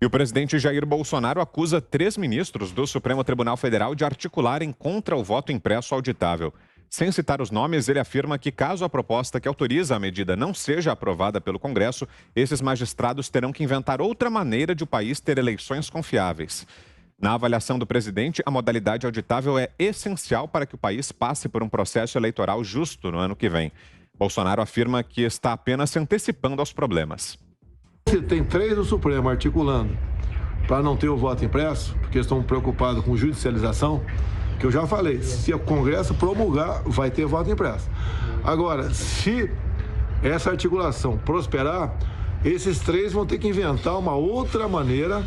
E o presidente Jair Bolsonaro acusa 3 ministros do Supremo Tribunal Federal de articularem contra o voto impresso auditável. Sem citar os nomes, ele afirma que, caso a proposta que autoriza a medida não seja aprovada pelo Congresso, esses magistrados terão que inventar outra maneira de o país ter eleições confiáveis. Na avaliação do presidente, a modalidade auditável é essencial para que o país passe por um processo eleitoral justo no ano que vem. Bolsonaro afirma que está apenas se antecipando aos problemas. Tem 3 do Supremo articulando para não ter o voto impresso, porque estão preocupados com judicialização, que eu já falei, se o Congresso promulgar, vai ter voto impresso. Agora, se essa articulação prosperar, esses 3 vão ter que inventar uma outra maneira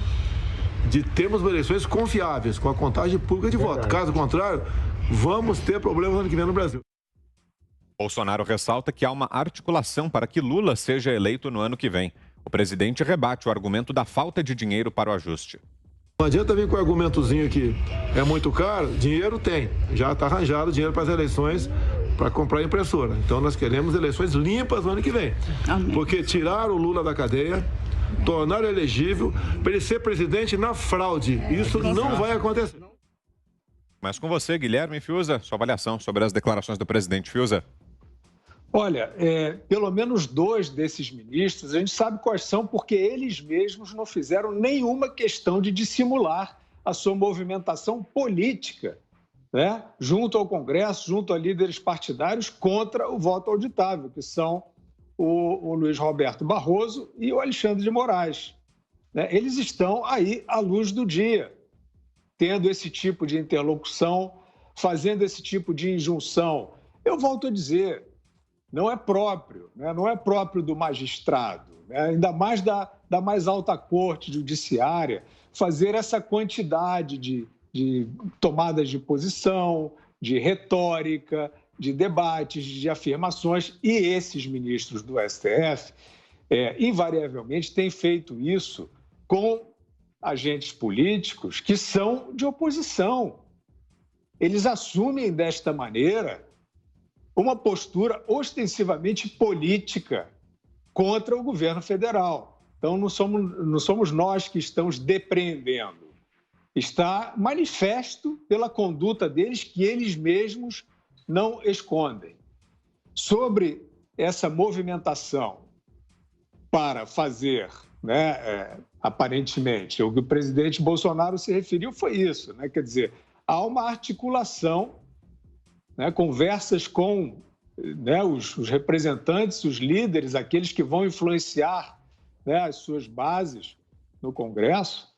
de termos eleições confiáveis, com a contagem pública de voto. Caso contrário, vamos ter problemas no ano que vem no Brasil. Bolsonaro ressalta que há uma articulação para que Lula seja eleito no ano que vem. O presidente rebate o argumento da falta de dinheiro para o ajuste. Não adianta vir com o argumentozinho que é muito caro, dinheiro tem. Já está arranjado dinheiro para as eleições, para comprar impressora. Então nós queremos eleições limpas no ano que vem. Amém. Porque tirar o Lula da cadeia, tornar ele elegível, para ele ser presidente na fraude. Isso não vai acontecer. Mas com você, Guilherme Fiuza, sua avaliação sobre as declarações do presidente Fiuza. Olha, pelo menos 2 desses ministros, a gente sabe quais são, porque eles mesmos não fizeram nenhuma questão de dissimular a sua movimentação política, né, junto ao Congresso, junto a líderes partidários, contra o voto auditável, que são o Luiz Roberto Barroso e o Alexandre de Moraes. Né? Eles estão aí à luz do dia, tendo esse tipo de interlocução, fazendo esse tipo de injunção. Eu volto a dizer, não é próprio, né? Não é próprio do magistrado, né? Ainda mais da mais alta corte judiciária, fazer essa quantidade de tomadas de posição, de retórica, de debates, de afirmações. E esses ministros do STF, invariavelmente, têm feito isso com agentes políticos que são de oposição. Eles assumem desta maneira uma postura ostensivamente política contra o governo federal. Então, não somos nós que estamos depreendendo. Está manifesto pela conduta deles, que eles mesmos não escondem. Sobre essa movimentação para fazer, né, aparentemente, o que o presidente Bolsonaro se referiu foi isso, né? Quer dizer, há uma articulação, né, conversas com, né, os representantes, os líderes, aqueles que vão influenciar, né, as suas bases no Congresso,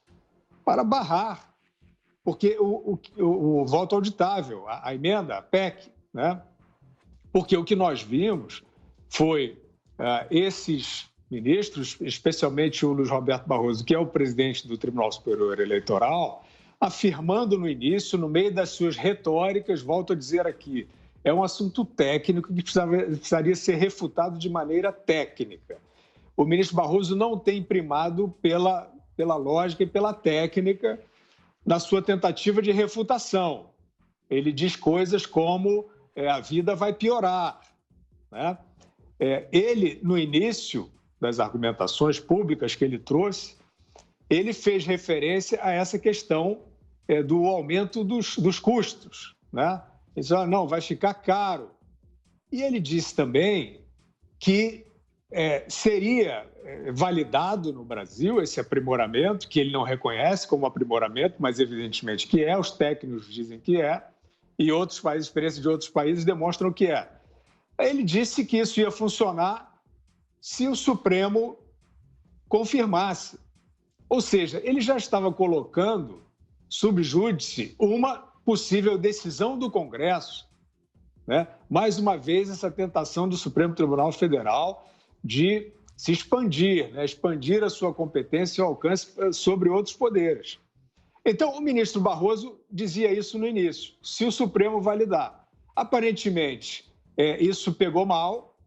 para barrar, porque o voto auditável, a emenda, a PEC, né, porque o que nós vimos foi esses ministros, especialmente o Luiz Roberto Barroso, que é o presidente do Tribunal Superior Eleitoral, afirmando no início, no meio das suas retóricas, volto a dizer aqui, é um assunto técnico que precisaria ser refutado de maneira técnica. O ministro Barroso não tem primado pela lógica e pela técnica na sua tentativa de refutação. Ele diz coisas como a vida vai piorar, né? Ele, no início das argumentações públicas que ele trouxe, ele fez referência a essa questão do aumento dos custos, né? Ele disse, não, vai ficar caro. E ele disse também que seria validado no Brasil esse aprimoramento, que ele não reconhece como aprimoramento, mas evidentemente que é, os técnicos dizem que é, e outros países, experiências de outros países demonstram que é. Ele disse que isso ia funcionar se o Supremo confirmasse. Ou seja, ele já estava colocando sub júdice uma possível decisão do Congresso, né? Mais uma vez, essa tentação do Supremo Tribunal Federal de se expandir, né? Expandir a sua competência e o alcance sobre outros poderes. Então, o ministro Barroso dizia isso no início, se o Supremo validar. Aparentemente, isso pegou mal,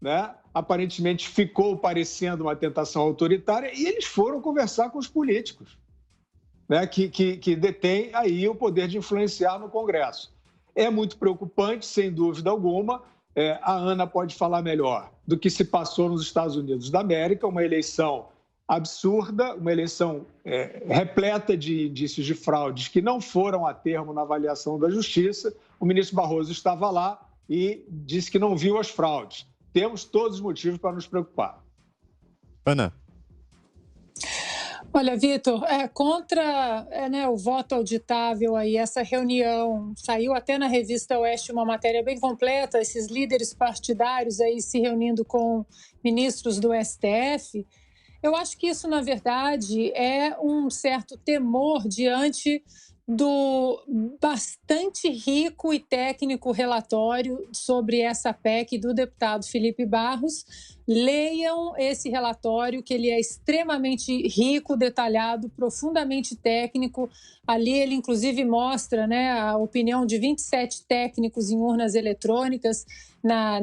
né? Aparentemente ficou parecendo uma tentação autoritária e eles foram conversar com os políticos, né, que detêm aí o poder de influenciar no Congresso. É muito preocupante, sem dúvida alguma. A Ana pode falar melhor do que se passou nos Estados Unidos da América, uma eleição absurda, uma eleição repleta de indícios de fraudes que não foram a termo na avaliação da Justiça. O ministro Barroso estava lá e disse que não viu as fraudes. Temos todos os motivos para nos preocupar. Ana. Olha, Vitor, contra o voto auditável aí, essa reunião, saiu até na revista Oeste uma matéria bem completa, esses líderes partidários aí se reunindo com ministros do STF. Eu acho que isso, na verdade, é um certo temor diante do bastante rico e técnico relatório sobre essa PEC do deputado Felipe Barros. Leiam esse relatório, que ele é extremamente rico, detalhado, profundamente técnico. Ali ele, inclusive, mostra a opinião de 27 técnicos em urnas eletrônicas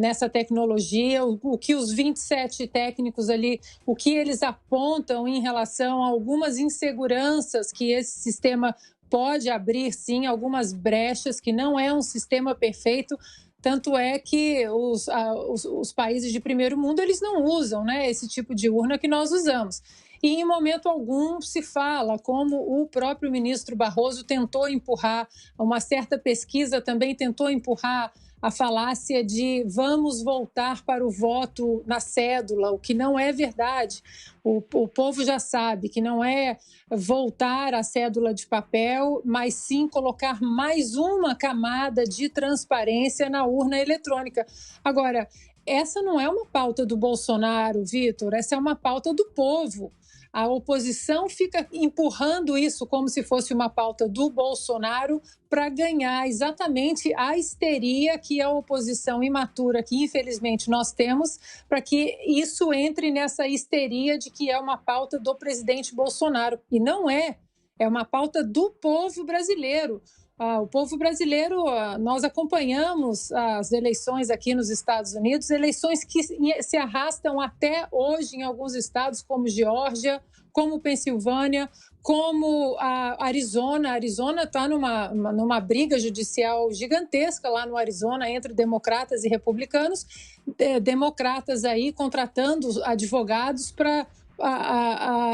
nessa tecnologia, o que os 27 técnicos ali, o que eles apontam em relação a algumas inseguranças que esse sistema pode abrir, sim, algumas brechas, que não é um sistema perfeito. Tanto é que os países de primeiro mundo, eles não usam esse tipo de urna que nós usamos. E em momento algum se fala, como o próprio ministro Barroso tentou empurrar, uma certa pesquisa também tentou empurrar a falácia de vamos voltar para o voto na cédula, o que não é verdade. O povo já sabe que não é voltar à cédula de papel, mas sim colocar mais uma camada de transparência na urna eletrônica. Agora, essa não é uma pauta do Bolsonaro, Vitor, essa é uma pauta do povo. A oposição fica empurrando isso como se fosse uma pauta do Bolsonaro para ganhar exatamente a histeria que a oposição imatura, que infelizmente nós temos, para que isso entre nessa histeria de que é uma pauta do presidente Bolsonaro. E não é, é uma pauta do povo brasileiro. O povo brasileiro, nós acompanhamos as eleições aqui nos Estados Unidos, eleições que se arrastam até hoje em alguns estados, como Geórgia, como Pensilvânia, como a Arizona. A Arizona está numa briga judicial gigantesca lá no Arizona entre democratas e republicanos, democratas aí contratando advogados para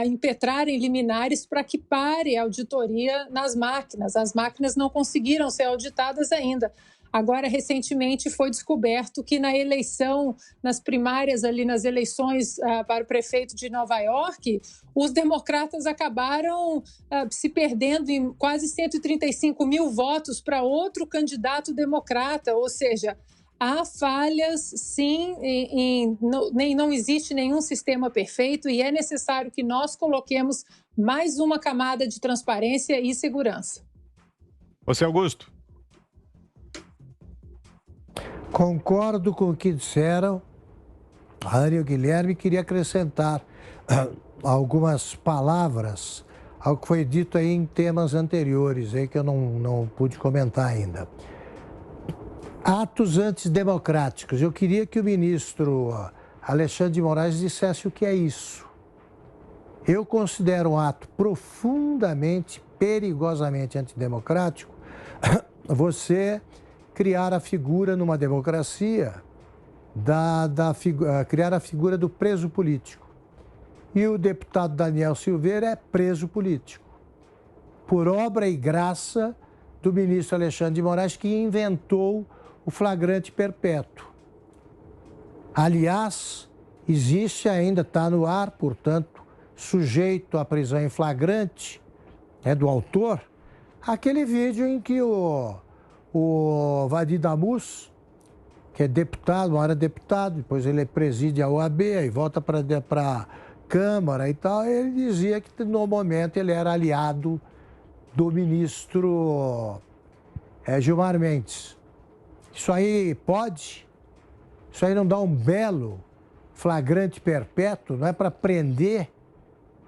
impetrarem liminares para que pare a auditoria nas máquinas. As máquinas não conseguiram ser auditadas ainda. Agora, recentemente, foi descoberto que na eleição, nas primárias ali, nas eleições para o prefeito de Nova York, os democratas acabaram se perdendo em quase 135 mil votos para outro candidato democrata, ou seja, há falhas, sim, não existe nenhum sistema perfeito e é necessário que nós coloquemos mais uma camada de transparência e segurança. Você, Augusto? Concordo com o que disseram. A Ana e o Guilherme, queria acrescentar algumas palavras ao que foi dito aí em temas anteriores, aí que eu não pude comentar ainda. Atos antidemocráticos. Eu queria que o ministro Alexandre de Moraes dissesse o que é isso. Eu considero um ato profundamente, perigosamente antidemocrático você criar a figura numa democracia, criar a figura do preso político. E o deputado Daniel Silveira é preso político, por obra e graça do ministro Alexandre de Moraes, que inventou o flagrante perpétuo. Aliás, existe ainda, está no ar, portanto, sujeito à prisão em flagrante, do autor, aquele vídeo em que o Vadir Damus, que é deputado, uma hora deputado, depois ele preside a OAB, aí volta para a Câmara e tal, ele dizia que no momento ele era aliado do ministro Gilmar Mendes. Isso aí pode? Isso aí não dá um belo flagrante perpétuo? Não é para prender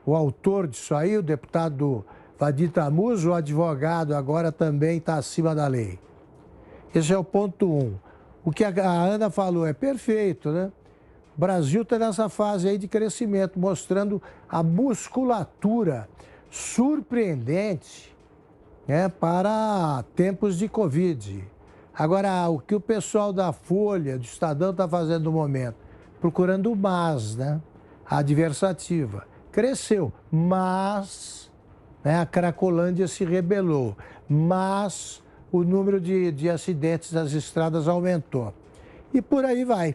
o autor disso aí, o deputado Vadir Damus, o advogado agora também está acima da lei? Esse é o ponto 1. O que a Ana falou é perfeito, né? O Brasil está nessa fase aí de crescimento, mostrando a musculatura surpreendente para tempos de Covid. Agora, o que o pessoal da Folha, do Estadão, está fazendo no momento? Procurando o MAS, a adversativa. cresceu, mas a Cracolândia se rebelou, mas o número de acidentes nas estradas aumentou. E por aí vai.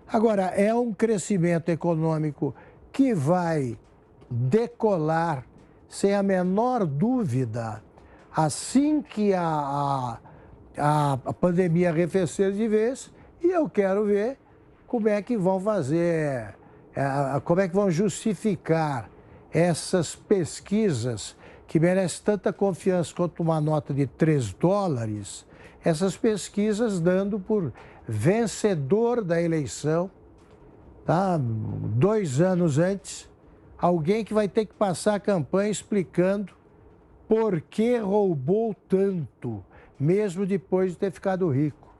Agora, é um crescimento econômico que vai decolar, sem a menor dúvida, assim que a pandemia arrefecer de vez, e eu quero ver como é que vão fazer, como é que vão justificar essas pesquisas que merecem tanta confiança quanto uma nota de $3, essas pesquisas dando por vencedor da eleição, tá? 2 anos antes, alguém que vai ter que passar a campanha explicando por que roubou tanto, mesmo depois de ter ficado rico.